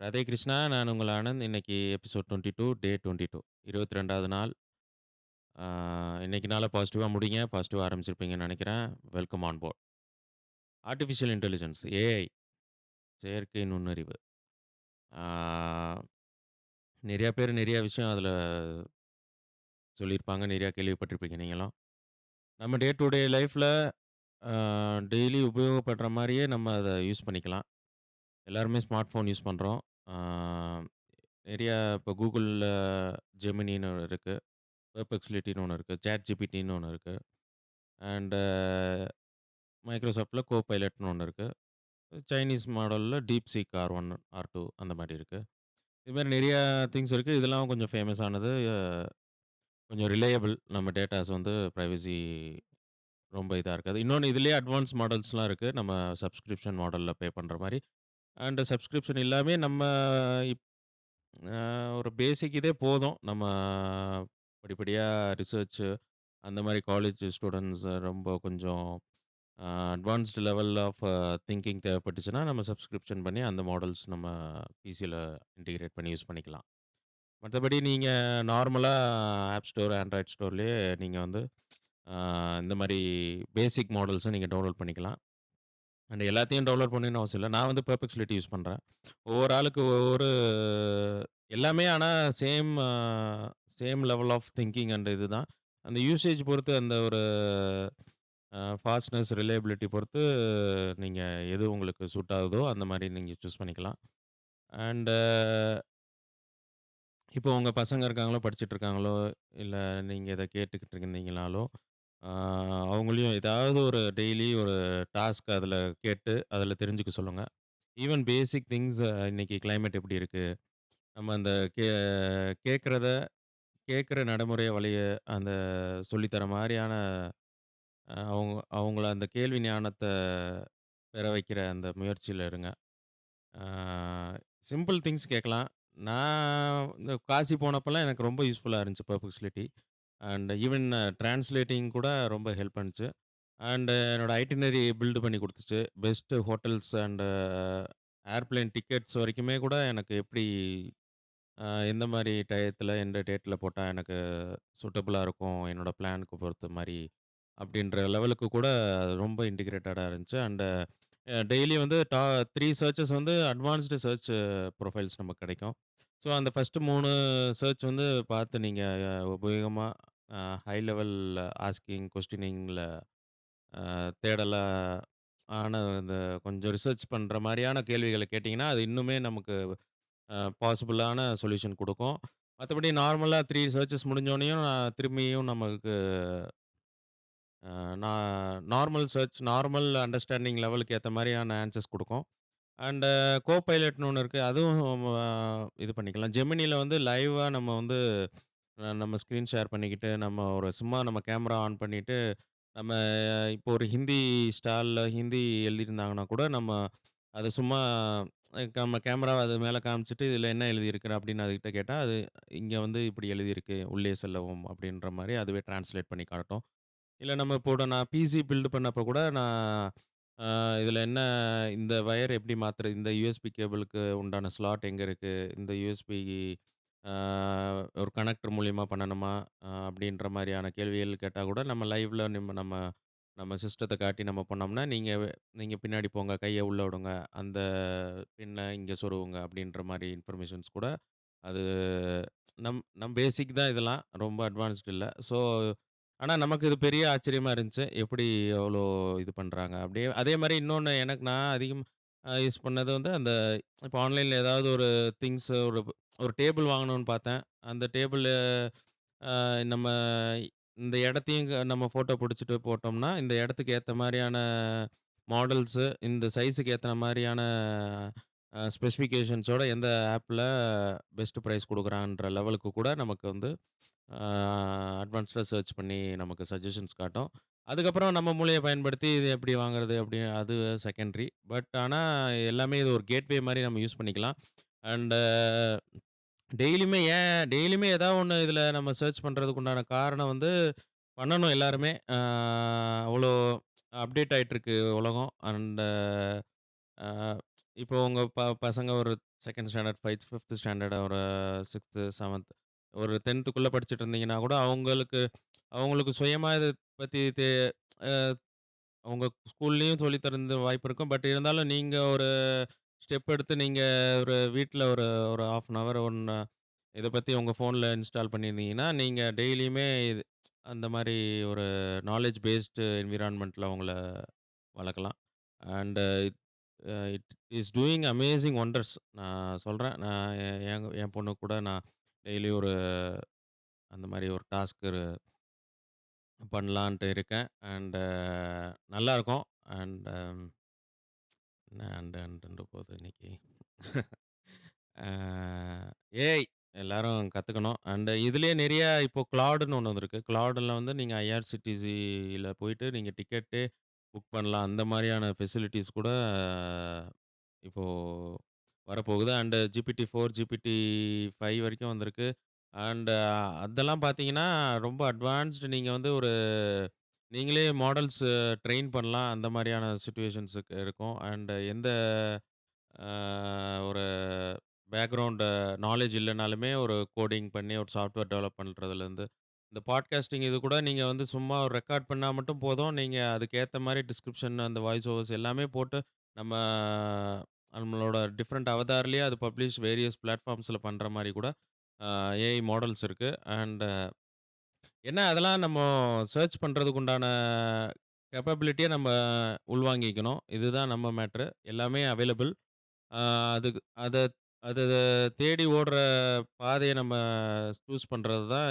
ராதே கிருஷ்ணா. நான் உங்கள் ஆனந்த். இன்னைக்கு எபிசோட் 22 டே 22 22வது நாள். ஆ இன்னைக்கு நாள பாசிட்டிவா முடிங்க. பாசிட்டிவா ஆரம்பிச்சிருப்பீங்கன்னு நெனைக்கிறேன். Welcome on board. Artificial intelligence AI செயற்கை நுண்ணறிவு. ஆ நெறைய பேர் நெறைய விஷயம் அதில சொல்லியிருப்பாங்க. நெறையா கேள்விப்பட்டிருப்பீங்க நீங்களும். நம்ம டே டு டே லைஃப்ல ஆ டெய்லி உபயோகப்படுற மாரியே நம்ம அத யூஸ் பண்ணிக்கலாம். எல்லாருமே ஸ்மார்ட் ஃபோன் யூஸ் பண்றோம். ஆ நெறையா இப்போ Googleல ஜெமினின்னு இருக்கு. பெர்ப்ளெக்ஸிலிட்டின்னு ஒண்ணு இருக்கு. ChatGPTன்னு ஒண்ணு இருக்கு. அண்ட் மைக்ரோசாஃப்ட்ல கோபைலட்ன்னு ஒண்ணு இருக்கு. சைனீஸ் மாடல்ல DeepSeek R1, R2 அந்த மாரி இருக்கு. இது மாரி நெறைய திங்ஸ் இருக்கு. இதெல்லாம் கொஞ்சம் ஃபேமஸ் ஆனது. கொஞ்சம் ரிலையபிள். நம்ம டேட்டாஸ் வந்து பிரைவசி ரொம்ப இதா இருக்காது. இன்னொன்னு இதுலயே அட்வான்ஸ் மாடல்ஸ்லாம் இருக்கு. நம்ம சப்ஸ்கிரிப்ஷன் மாடல்ல பே பண்ற மாரி. அண்ட் சப்ஸ்கிரிப்ஷன் இல்லாமயே நம்ம இப் அ ஒரு பேசிக் இதே போதும். நம்ம படிப்படியா ரிசர்ச் அந்த மாரி காலேஜ் ஸ்டூடண்ட்ஸ் ரொம்ப கொஞ்சம் அட்வான்ஸ்டு லெவல் ஆஃப் திங்கிங் தேவைப்பட்டுச்சுன்னா, நம்ம சப்ஸ்கிரிப்ஷன் பண்ணி அந்த மாடல்ஸ் நம்ம பிசில இன்டிகிரேட் பண்ணி யூஸ் பண்ணிக்கலாம். மத்தபடி நீங்க நார்மலா ஆப் ஸ்டோர், ஆண்ட்ராய்ட் ஸ்டோர்லயே நீங்க வந்து அ இந்த மாரி பேசிக் மாடல்ஸ நீங்க டவுன்லோட் பண்ணிக்கலாம். அண்ட் எல்லாத்தையும் டவுன்லோட் பண்ணணும்னு அவசியம் இல்ல. நான் வந்து பெர்ப்ளெக்ஸிலிட்டி யூஸ் பண்றேன். ஒவ்வொரு ஆளுக்கு ஒவ்வொரு எல்லாமே ஆனா same same level of thinking and இதுதான். அந்த யூசேஜ் பொறுத்து அந்த ஒரு ஃபாஸ்ட்னஸ், ரிலையபிலிட்டி பொறுத்து நீங்க எது உங்களுக்கு சூட் ஆகுதோ, அந்த மாரி நீங்க சூஸ் பண்ணிக்கலாம். அண்ட் இப்போ உங்க பசங்க இருக்காங்களோ, படிச்சுட்டு இருக்காங்களோ, இல்ல நீங்க இத கேட்டுக்கிட்டு இருந்தீங்கனாலோ, ஆ அவங்களையும் ஏதாவது ஒரு டெய்லி ஒரு டாஸ்க் அதில கேட்டு, அதில தெரிஞ்சுக்க சொல்லுங்க. ஈவன் பேசிக் திங்ஸ் இன்னைக்கு கிளைமேட் எப்படி இருக்கு? நம்ம அந்த கேட்கிறத கேட்கிற நடைமுறை வழிய அந்த சொல்லி தர மாரியான அவங்கள அந்த கேள்வி ஞானத்த பெற வைக்கிற அந்த முயற்சியில இருங்க. ஆ சிம்பிள் திங்ஸ் கேட்கலாம். நான் இந்த காசி போனப்பலாம் எனக்கு ரொம்ப யூஸ்ஃபுல்லா இருந்துச்சு பெர்ப்ளெக்ஸிலிட்டி. அண்ட் ஈவன் டிரான்ஸ்லேட்டிங் கூட ரொம்ப ஹெல்ப் பண்ணுச்சு. அண்ட் என்னோட ஐட்டினரி பில்ட் பண்ணி குடுத்துச்சு. Best hotels and airplane tickets வரைக்குமே கூட எனக்கு எப்படி எந்த மாரி டயத்துல, எந்த டேட்ல போட்டா எனக்கு சூட்டபிளா இருக்கும். என்னோட பிளானுக்கு பொறுத்த மாரி, அப்படின்ற லெவலுக்கு கூட அது ரொம்ப இன்டிகிரேட்டடா இருந்துச்சு. அண்ட் டெய்லி வந்து 3 சர்ச்சஸ் வந்து அட்வான்ஸ்டு சர்ச் ப்ரொஃபைல்ஸ் நமக்கு கிடைக்கும். ஸோ, அந்த ஃபர்ஸ்ட் 3 சர்ச் வந்து பார்த்து நீங்க உபயோகமா ஹை லெவல் ஆஸ்கிங், கொஸ்டினிங்ல தேடலா ஆன இந்த கொஞ்சம் ரிசர்ச் பண்ற மாரியான கேள்விகள கேட்டீங்கன்னா, அது இன்னுமே நமக்கு பாசிபிளான சொல்யூஷன் குடுக்கும். மத்தபடி நார்மலா 3 சர்ச்சஸ் முடிஞ்சோனயும், திரும்பியும் நமக்கு அ நான் நார்மல் சர்ச், நார்மல் அண்டர்ஸ்டாண்டிங் லெவலுக்கு ஏத்த மாரியான ஆன்ஸர்ஸ் குடுக்கும். அண்ட் கோபைலட்ன்னு ஒண்ணு இருக்கு. அதுவும் இது பண்ணிக்கலாம். ஜெமினில வந்து லைவா நம்ம வந்து நம்ம ஸ்க்ரீன் ஷேர் பண்ணிக்கிட்டு, நம்ம ஒரு சும்மா நம்ம கேமரா ஆன் பண்ணிட்டு, நம்ம இப்போ ஒரு ஹிந்தி ஸ்டால்ல ஹிந்தி எழுதியிருந்தாங்கன்னா கூட, நம்ம அத சும்மா நம்ம கேமராவ அது மேல காமிச்சுட்டு, "இதுல என்ன எழுதியிருக்கு?" அப்படின்னு அதுகிட்ட கேட்டா, அது இங்க வந்து இப்படி எழுதியிருக்கு. "உள்ளே செல்லவும்" அப்படின்ற மாரி அதுவே டிரான்ஸ்லேட் பண்ணி காட்டும். இல்ல நம்ம இப்போ நான் பிசி பில்ட் பண்ணப்போ கூட நான் அ இதில என்ன இந்த வயர் எப்படி மாத்துறது? இந்த யூஎஸ்பி கேபிளுக்கு உண்டான ஸ்லாட் எங்க இருக்கு? இந்த யூஎஸ்பி அ ஒரு கனெக்டர் மூலியமா பண்ணணுமா? அப்படின்ற மாரியான கேள்விகள் கேட்டா கூட நம்ம லைவ்ல நம்ம நம்ம சிஸ்டத்த காட்டி நம்ம பண்ணோம்னா, நீங்க பின்னாடி போங்க, கைய உள்ள விடுங்க, அந்த பின்ன இங்க சொருவுங்க அப்படின்ற மாரி இன்ஃபர்மேஷன்ஸ் கூட அது நம் பேசிக் தான் இதெல்லாம். ரொம்ப அட்வான்ஸ்ட் இல்ல. ஸோ ஆனா நமக்கு இது பெரிய ஆச்சரியமா இருந்துச்சு. எப்படி அவ்வளோ இது பண்றாங்க? அப்படியே அதே மாரி இன்னொன்னு எனக்கு நான் அதிகம் யூஸ் பண்ணது வந்து அந்த இப்போ ஆன்லைன்ல ஏதாவது ஒரு திங்ஸ் ஒரு ஒரு டேபிள் வாங்கணும்னு பார்த்தேன். அந்த டேபிள் நம்ம இந்த இடத்தையும் நம்ம ஃபோட்டோ புடிச்சுட்டு போட்டோம்னா, இந்த இடத்துக்கு ஏத்த மாரியான மாடல்ஸு, இந்த சைஸுக்கு ஏத்த மாரியான ஸ்பெசிஃபிகேஷன்ஸோட எந்த ஆப்ல பெஸ்ட் பிரைஸ் குடுக்குறான்ற லெவலுக்கு கூட நமக்கு வந்து அ அட்வான்ஸ்டா சர்ச் பண்ணி நமக்கு சஜஷன்ஸ் காட்டும். அதுக்கப்புறம் நம்ம மூளைய பயன்படுத்தி இது எப்படி வாங்குறது அப்படி அது செகண்டரி. பட் ஆனா எல்லாமே இது ஒரு கேட்வே மாரி நம்ம யூஸ் பண்ணிக்கலாம். அண்ட் டெய்லியுமே ஏதாவது ஒண்ணு இதில நம்ம சர்ச் பண்றதுக்கு உண்டான காரணம் வந்து பண்ணணும் எல்லாருமே. அவ்வளோ அப்டேட் ஆயிட்டிருக்கு உலகம். அண்ட் இப்போ உங்க பசங்க ஒரு 2ண்ட் ஸ்டாண்டர்ட், 5த் ஸ்டாண்டர்ட், ஒரு 6த், 7த் ஒரு 10த்துக்குள்ள படிச்சுட்டு இருந்தீங்கன்னா கூட, அவங்களுக்கு அவங்களுக்கு சுயமா இத பத்தி அ உங்க ஸ்கூல்லயும் சொல்லி தர வாய்ப்பு இருக்கும். பட் இருந்தாலும் நீங்க ஒரு ஸ்டெப் எடுத்து நீங்க ஒரு வீட்ல ஒரு ஒரு 1/2 அன் ஹவர், இத பத்தி உங்க ஃபோன்ல இன்ஸ்டால் பண்ணியிருந்தீங்கன்னா, நீங்க டெய்லியுமே அந்த மாரி ஒரு நாலேட்ஜ் பேஸ்டு என்வைரன்மென்ட்ல அவங்கள வளர்க்கலாம். And it is doing amazing wonders. நான் சொல்றேன். நான் என் பொண்ணுக்கு கூட நான் டெய்லி ஒரு அந்த மாரி ஒரு டாஸ்க் பண்ணலான்ட்டு இருக்கேன். அண்ட் நல்லாருக்கும். அண்ட் என்ன அண்டுன்ட்டு போகுது இன்னைக்கு. அ ஏஐ எல்லாரும் கத்துக்கணும். அண்ட் இதுலயே நெறைய இப்போ கிளவுட்ன்னு ஒண்ணு வந்திருக்கு. கிளவுட்ல வந்து நீங்க ஐஆர்சிடிசில போயிட்டு நீங்க டிக்கெட்டே புக் பண்ணலாம். அந்த மாரியான ஃபெசிலிட்டீஸ் கூட இப்போ வரப்போகுது. அண்ட் GPT-4, GPT-5 வரைக்கும் வந்திருக்கு. அண்ட் அதெல்லாம் பார்த்தீங்கன்னா, ரொம்ப அட்வான்ஸ்டு. நீங்க வந்து ஒரு நீங்களே மாடல்ஸ் ட்ரெயின் பண்ணலாம். அந்த மாரியான சிட்யூவேஷன்ஸுக்கு இருக்கும். அண்ட் எந்த அ ஒரு பேக்கிரவுண்ட் நாலேட்ஜ் இல்லனாலுமே ஒரு கோடிங் பண்ணி ஒரு சாஃப்ட்வேர் டெவலப் பண்றதுலேருந்து, இந்த பாட்காஸ்டிங் இது கூட நீங்க வந்து சும்மா ஒரு ரெக்கார்ட் பண்ணா மட்டும் போதும். நீங்க அதுக்கேத்த மாரி டிஸ்கிரிப்ஷன், அந்த வாய்ஸ் ஓவர்ஸ் எல்லாமே போட்டு நம்ம நம்மளோட டிஃபரண்ட் அவதார்லயே அது பப்ளிஷ் வேரியஸ் பிளாட்ஃபார்ம்ஸ்ல பண்ற மாரி கூட ஏஐ மாடல்ஸ் இருக்கு. அண்ட் என்ன அதெல்லாம் நம்ம சர்ச் பண்றதுக்கு உண்டான கேப்பபிலிட்டிய நம்ம உள்வாங்கிக்கணும். இதுதான் நம்ம மேட்ரு. எல்லாமே அவைலபிள். ஆ அதுக்கு அத அத தேடி ஓடுற பாதைய நம்ம சூஸ் பண்றது தான்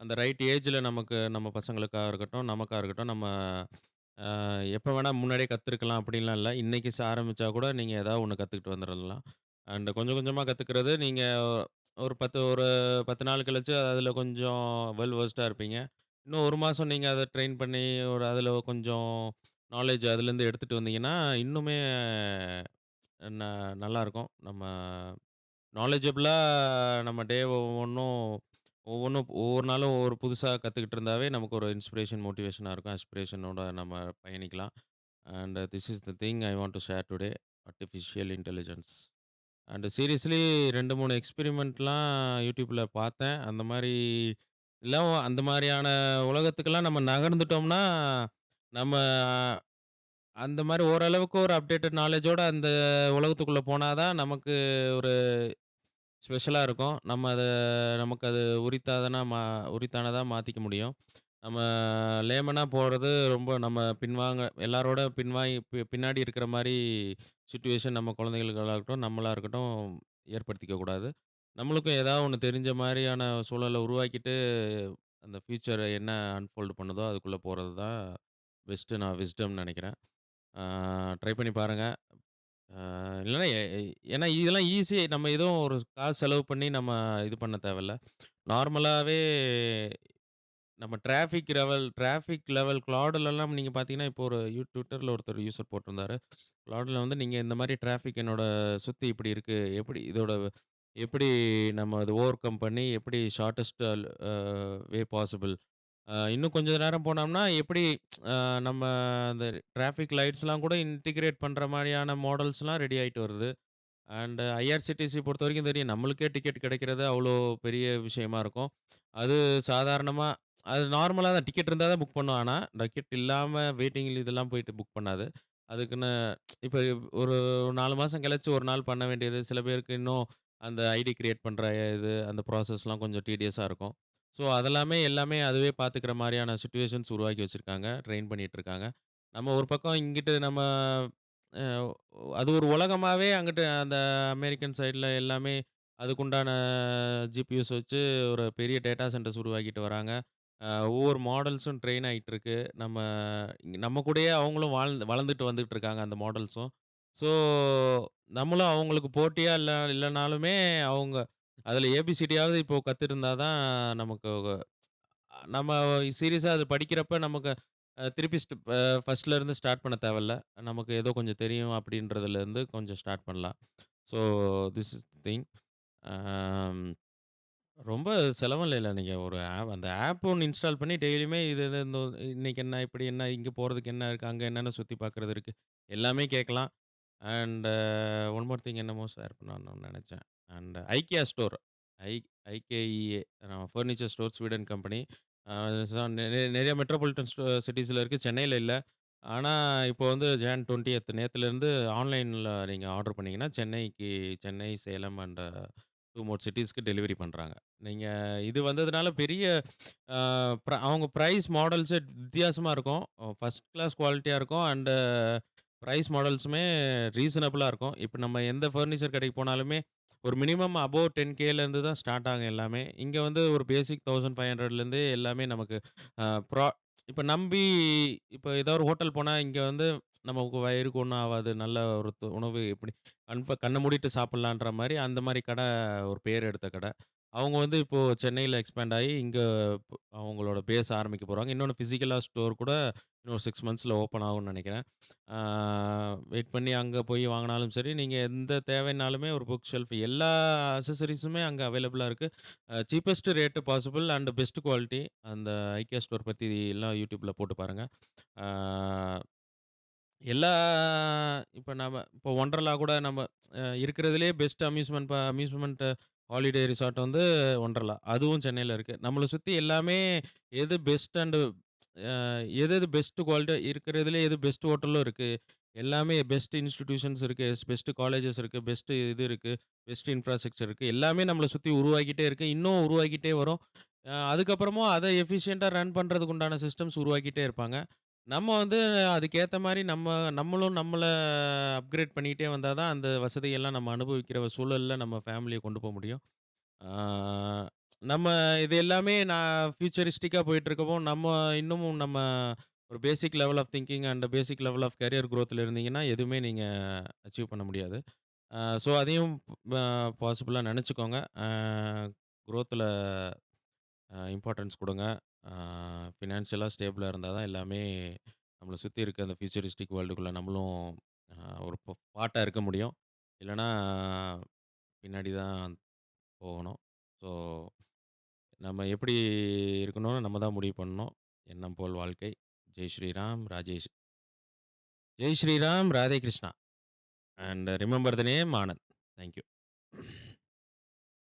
அந்த ரைட் ஏஜ்ல நமக்கு நம்ம பசங்களுக்கா இருக்கட்டும், நமக்கா இருக்கட்டும், நம்ம எப்ப வேணா முன்னாடியே கத்துருக்கலாம் அப்படின்லாம் இல்ல. இன்னைக்கு ஆரம்பிச்சா கூட நீங்க ஏதாவது ஒண்ணு கத்துக்கிட்டு வந்துரலாம். அண்ட் கொஞ்சம் கொஞ்சமா கத்துக்கிறது நீங்க ஒரு 10 நாள் கழிச்சு அதுல கொஞ்சம் வெல் வெர்ஸ்டா இருப்பீங்க. இன்னும் 1 மாசம் நீங்க அத ட்ரெயின் பண்ணி ஒரு அதுல கொஞ்சம் நாலேட்ஜ் அதுலேருந்து எடுத்துட்டு வந்தீங்கன்னா, இன்னுமே ந நல்லாருக்கும். நம்ம நாலேட்ஜபிளா நம்ம டே ஒவ்வொன்னும் ஒவ்வொரு நாளும் ஒவ்வொரு புதுசா கத்துக்கிட்டு இருந்தாவே நமக்கு ஒரு இன்ஸ்பிரேஷன், மோட்டிவேஷனா இருக்கும். அஸ்பிரேஷனோட நம்ம பயணிக்கலாம். And this is the thing I want to share today. Artificial intelligence. And seriously 2, 3 எக்ஸ்பெரிமெண்ட்லாம் YouTubeல பார்த்தேன். அந்த மாரி எல்லாம் அந்த மாரியான உலகத்துக்கெல்லாம் நம்ம நகர்ந்துட்டோம்னா, நம்ம அந்த மாரி ஓரளவுக்கு ஒரு அப்டேட்டட் நாலேட்ஜோட அந்த உலகத்துக்குள்ள போனா தான் நமக்கு ஒரு ஸ்பெஷலா இருக்கும். நமக்கு அது உரித்தானதா மாத்திக்க முடியும். நம்ம லேமனா போறது ரொம்ப நம்ம எல்லாரோட பின்னாடி இருக்கிற மாரி சிச்சுவேஷன் நம்ம குழந்தைகளுக்காகட்டும், நம்மளா இருக்கட்டும் ஏற்படுத்திக்க கூடாது. நம்மளுக்கும் ஏதாவது ஒண்ணு தெரிஞ்ச மாரியான சூழல உருவாக்கிட்டு, அந்த ஃபியூச்சர் என்ன அன்ஃபோல்ட் பண்ணுதோ அதுக்குள்ள போறது தான் நான் விஸ்டம்னு நெனைக்கிறேன். ஆ ட்ரை பண்ணி பாருங்க. இல்லன்னா ஏன்னா இதெல்லாம் ஈஸி. நம்ம எதுவும் ஒரு காசு செலவு பண்ணி நம்ம இது பண்ண தேவையில்ல. நார்மலாவே நம்ம டிராஃபிக் லெவல் கிளவுட்லலாம் நீங்க பார்த்தீங்கன்னா, இப்போ ஒரு ட்விட்டர்ல ஒருத்தர் யூசர் போட்டிருந்தாரு. கிளவுட்ல வந்து நீங்க இந்த மாரி டிராஃபிக் என்னோட சுத்தி இப்படி இருக்கு. எப்படி நம்ம அத ஓவர் கம் பண்ணி எப்படி ஷார்ட்டஸ்ட் வே பாசிபிள். இன்னும் கொஞ்சம் நேரம் போனோம்னா, எப்படி அ நம்ம அந்த டிராஃபிக் லைட்ஸ்லாம் கூட இன்டிகிரேட் பண்ற மாரியான மாடல்ஸ்லாம் ரெடி ஆயிட்டு வருது. அண்ட் ஐஆர்சிடிசி பொறுத்தவரைக்கும் தெரியும். நம்மளுக்கே டிக்கெட் கிடைக்கிறது அவ்வளோ பெரிய விஷயமா இருக்கும். அது சாதாரணமா அது நார்மலா தான் டிக்கெட் இருந்தா தான் புக் பண்ணும். ஆனா, டிக்கெட் இல்லாம வெயிட்டிங் இதெல்லாம் போயிட்டு புக் பண்ணாது. அதுக்குன்னு இப்ப ஒரு 4 மாசம் கழிச்சு ஒரு நாள் பண்ண வேண்டியது, சில பேருக்கு இன்னும் அந்த ஐடி கிரியேட் பண்ற அந்த ப்ராசஸ்லாம் கொஞ்சம் டீடியஸா இருக்கும். ஸோ, எல்லாமே அதுவே பார்த்துக்கிற மாரியான சிட்யூவேஷன்ஸ் உருவாக்கி வச்சிருக்காங்க. ட்ரெயின் பண்ணிட்டு இருக்காங்க. நம்ம ஒரு பக்கம் இங்கிட்டு நம்ம அ அது ஒரு உலகமாவே அங்கிட்டு அந்த அமெரிக்கன் சைட்ல எல்லாமே அதுக்குண்டான ஜிபியூஸ் வச்சு ஒரு பெரிய டேட்டா சென்டர்ஸ் உருவாக்கிட்டு வராங்க. ஒவ்வொரு மாடல்ஸும் ட்ரெயின் ஆயிட்டு இருக்கு. நம்ம கூடயே அவங்களும் வளர்ந்துட்டு வந்துட்டு இருக்காங்க அந்த மாடல்ஸும். ஸோ, நம்மளும் அவங்களுக்கு போட்டியா இல்லனாலுமே அவங்க அதில ஏபிசிடியாவது இப்போ கத்துருந்தா தான் நமக்கு நம்ம சீரியஸா அது படிக்கிறப்ப நமக்கு திருப்பி ஃபர்ஸ்ட்லருந்து ஸ்டார்ட் பண்ண தேவையில்ல. நமக்கு ஏதோ கொஞ்சம் தெரியும் அப்படின்றதுலேருந்து கொஞ்சம் ஸ்டார்ட் பண்ணலாம். So, this is the thing. Um ரொம்ப செலவும் இல்லைல. நீங்க ஒரு அந்த ஆப் ஒண்ணு இன்ஸ்டால் பண்ணி டெய்லியுமே இது இது இன்னைக்கு என்ன, இப்படி என்ன, இங்க போறதுக்கு என்ன இருக்கு, அங்க என்னன்னு சுத்தி பார்க்கறது இருக்கு. எல்லாமே கேட்கலாம். அண்ட் ஒன் மோர் திங் என்னமோ ஷேர் பண்ணணும்னு நெனச்சேன். And IKEA store. ஐ IKEA furniture store Sweden company. Uh ச நெறைய மெட்ரோபாலிட்டன் சிட்டீஸ்ல இருக்கு. சென்னையில இல்ல. ஆனா, இப்போ வந்து ஜான் 20த் நேத்துலேருந்து ஆன்லைன்ல நீங்க ஆர்டர் பண்ணீங்கன்னா, சென்னை, சேலம் அண்ட் 2 மோர் சிட்டீஸ்க்கு டெலிவரி பண்றாங்க. நீங்க இது வந்ததுனால பெரிய அ அவங்க பிரைஸ் மாடல்ஸே வித்தியாசமா இருக்கும். ஃபர்ஸ்ட் கிளாஸ் குவாலிட்டியா இருக்கும். அண்ட் பிரைஸ் மாடல்ஸுமே ரீசனபிளா இருக்கும். இப்ப நம்ம எந்த ஃபர்னிச்சர் கடைக்கு போனாலுமே, ஒரு மினிமம் அபோவ் 10Kலேருந்து தான் ஸ்டார்ட் ஆகும் எல்லாமே. இங்க வந்து ஒரு பேசிக் 1500லேருந்தே எல்லாமே நமக்கு அ ப்ரா இப்ப நம்பி இப்ப ஏதோ ஒரு ஹோட்டல் போனா, இங்க வந்து நமக்கு வயிறுக்கு ஒண்ணும் ஆவாது. நல்ல ஒரு உணவு எப்படி கண்ண மூடிட்டு சாப்பிடலான்ற மாரி, அந்த மாரி கடை ஒரு பேர் எடுத்த கடை. அவங்க வந்து இப்போ சென்னையில எக்ஸ்பேண்ட் ஆயி, இங்க அவங்களோட பேஸ் ஆரம்பிக்க போறாங்க. இன்னொன்னு பிசிக்கலா ஸ்டோர் கூட இன்னும் ஒரு 6 மந்த்ஸ்ல ஓப்பன் ஆகும்னு நெனைக்கிறேன். ஆ வெயிட் பண்ணி அங்க போய் வாங்குனாலும் சரி, நீங்க எந்த தேவைன்னாலுமே ஒரு புக் ஷெல்ஃப் எல்லா அக்சஸரீஸுமே அங்க அவைலபிளா இருக்கு. Cheapest rate possible and best quality. அந்த ஐக்கியா ஸ்டோர் பத்தி எல்லாம் YouTubeல போட்டு பாருங்க. ஆ எல்லா இப்ப இப்போ ஒண்டர்லா கூட நம்ம இருக்கிறதிலேயே பெஸ்ட் அம்யூஸ்மென்ட் ஹாலிடே ரிசார்ட் வந்து ஒண்டர்லா. அதுவும் சென்னையில இருக்கு. நம்மள சுத்தி எல்லாமே எது பெஸ்ட் அண்ட் அ எது எது பெஸ்ட் குவாலிட்டியா இருக்கிறதிலே எது பெஸ்ட் ஹோட்டலும் இருக்கு. எல்லாமே பெஸ்ட் இன்ஸ்டிடியூஷன்ஸ் இருக்கு. பெஸ்ட் காலேஜஸ் இருக்கு. பெஸ்ட் இது இருக்கு. பெஸ்ட் இன்ஃப்ராஸ்ட்ரக்சர் இருக்கு. எல்லாமே நம்மள சுத்தி உருவாக்கிட்டே இருக்கு. இன்னும் உருவாக்கிட்டே வரும். அதுக்கப்புறமும் அத எஃபிஷியன்ட்டா ரன் பண்றதுக்கு உண்டான சிஸ்டம்ஸ் உருவாக்கிட்டே இருப்பாங்க. நம்ம வந்து அதுக்கேத்த மாரி நம்மளும் நம்மள அப்கிரேட் பண்ணிக்கிட்டே வந்தா தான், அந்த வசதியெல்லாம் நம்ம அனுபவிக்கிற சூழல்ல நம்ம ஃபேமிலிய கொண்டு முடியும். ஆ நம்ம இது எல்லாமே நான் ஃபியூச்சரிஸ்டிக்கா போயிட்டுருக்கப்போ, இன்னமும் நம்ம ஒரு basic level of thinking and basic level of career குரோத்ல இருந்தீங்கன்னா, எதுவுமே நீங்க அச்சீவ் பண்ண முடியாது. ஸோ அதையும் அ பாசிபிளா நெனச்சுக்கோங்க. குரோத்ல இம்பார்ட்டன்ஸ் குடுங்க. ஆ ஃபினான்ஷியலா ஸ்டேபிளா இருந்தா தான் எல்லாமே நம்மள சுத்தி இருக்க அந்த ஃபியூச்சரிஸ்டிக் வேர்ல்டுக்குள்ள நம்மளும் அ ஒரு பார்ட்டா இருக்க முடியும். இல்லன்னா பின்னாடி தான் போகணும். ஸோ நம்ம எப்படி இருக்கணும்னு நம்ம தான் முடிவு பண்ணணும். எண்ணம் போல் வாழ்க்கை. Jai Shri Ram, Jai Shri Ram, Radhe Krishna. And remember the name Anand. Thank you.